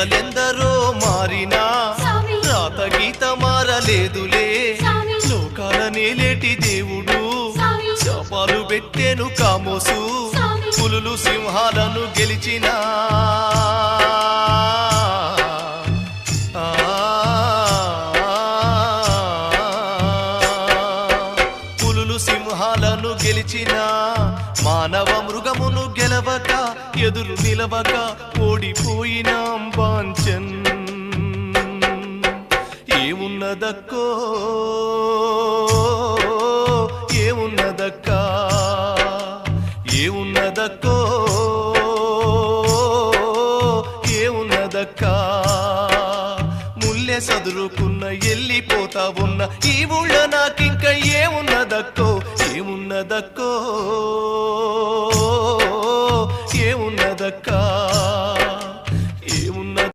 నేతలెందరో మారినా రాత గీత మారలేదులే లోకాల నేలేటి దేవుడు శాపాలు పెట్టెను కామోసు పులులు సింహాలను గెలిచిన పులులు సింహాలను గెలిచిన మానవ మృగమును గెలవక ఎదురు నిలవక ఓడిపోయినాం వాంఛన్ ఏమున్నదక్కో ఏమున్నదక్కా ఏమున్నదక్కో ఏమున్నదక్కా ముల్లె సదురుకున్న ఎల్లిపోతా ఉన్న ఈ ఊళ్ళో నాకింక ఏమున్నదక్కో ఏమున్నదక్కో ఏమున్నదక్కా